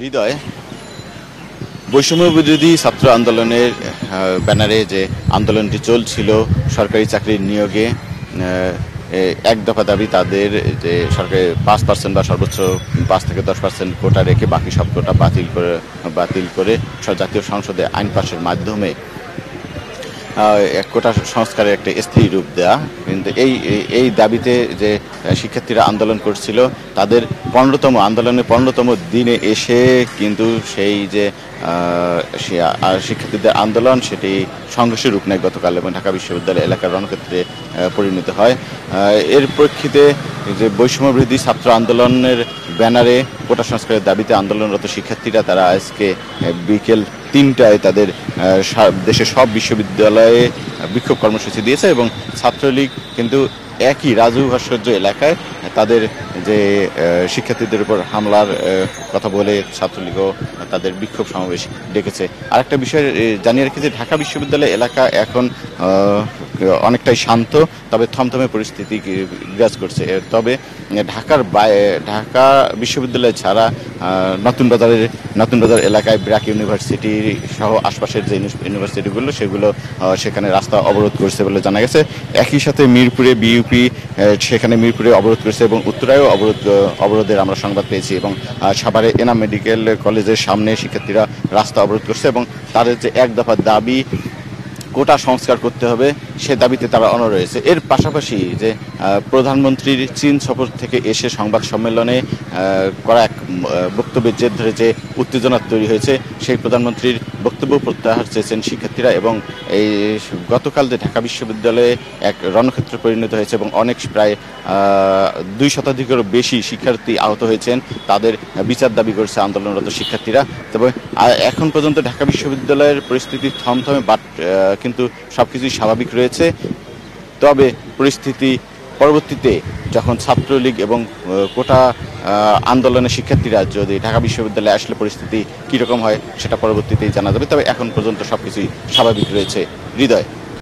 হৃদয়, বৈষম্য বিরোধী ছাত্র আন্দোলনের ব্যানারে যে আন্দোলনটি চলছিল সরকারি চাকরির নিয়োগে, এক দফা দাবি তাদের যে সরকারি 5% বা সর্বোচ্চ 5 থেকে 10% কোটা রেখে বাকি সব কোটা বাতিল করে জাতীয় সংসদে আইন পাশের মাধ্যমে এক কোটা সংস্কারের একটা স্থায়ী রূপ দেয়া। কিন্তু এই দাবিতে যে শিক্ষার্থীরা আন্দোলন করছিল তাদের আন্দোলনের 15তম দিনে এসে কিন্তু সেই যে শিক্ষার্থীদের আন্দোলন সেটি সংঘর্ষের রূপ নেয় গতকাল এবং ঢাকা বিশ্ববিদ্যালয় এলাকার রণক্ষেত্রে পরিণত হয়। এর প্রেক্ষিতে যে বৈষম্য বিরোধী ছাত্র আন্দোলনের ব্যানারে কোটা সংস্কারের দাবিতে আন্দোলনরত শিক্ষার্থীরা তারা আজকে বিকেল 3টায় তাদের দেশের সব বিশ্ববিদ্যালয়ে বিক্ষোভ কর্মসূচি দিয়েছে এবং ছাত্রলীগ কিন্তু একই রাজু ভাস্কর্য এলাকায় তাদের যে শিক্ষার্থীদের উপর হামলার কথা বলে ছাত্রলীগও তাদের বিক্ষোভ সমাবেশ ডেকেছে। আরেকটা বিষয় জানিয়ে রেখেছে, ঢাকা বিশ্ববিদ্যালয় এলাকা এখন অনেকটাই শান্ত, তবে থমথমে পরিস্থিতি বিরাজ করছে। তবে ঢাকা বিশ্ববিদ্যালয় ছাড়া নতুন বাজার এলাকায় ব্র্যাক ইউনিভার্সিটি সহ আশপাশের যে ইউনিভার্সিটিগুলো সেগুলো সেখানে রাস্তা অবরোধ করছে বলে জানা গেছে। একই সাথে মিরপুরে বিইউপি সেখানে মিরপুরে অবরোধ করেছে এবং উত্তরায়ও অবরোধের আমরা সংবাদ পেয়েছি এবং সাভারে এনাম মেডিকেল কলেজের সামনে শিক্ষার্থীরা রাস্তা অবরোধ করছে এবং তাদের যে এক দফা দাবি কোটা সংস্কার করতে হবে সে দাবিতে তারা অনড় রয়েছে। এর পাশাপাশি যে প্রধানমন্ত্রীর চীন সফর থেকে এসে সংবাদ সম্মেলনে করা এক বক্তব্যের জের ধরে যে উত্তেজনা তৈরি হয়েছে, সেই প্রধানমন্ত্রীর বক্তব্য প্রত্যাহার চেয়েছেন শিক্ষার্থীরা এবং এই গতকাল যে ঢাকা বিশ্ববিদ্যালয়ে এক রণক্ষেত্রে পরিণত হয়েছে এবং প্রায় 2 শতাধিকেরও বেশি শিক্ষার্থী আহত হয়েছেন, তাদের বিচার দাবি করেছে আন্দোলনরত শিক্ষার্থীরা। তবে এখন পর্যন্ত ঢাকা বিশ্ববিদ্যালয়ের পরিস্থিতি থমথমে, বাট কিন্তু সবকিছুই স্বাভাবিক রয়েছে। তবে পরিস্থিতি পরবর্তীতে যখন ছাত্রলীগ এবং কোটা আন্দোলনের শিক্ষার্থীরা যদি ঢাকা বিশ্ববিদ্যালয়ে আসলে পরিস্থিতি কীরকম হয় সেটা পরবর্তীতেই জানা যাবে। তবে এখন পর্যন্ত সবকিছুই স্বাভাবিক রয়েছে। হৃদয়।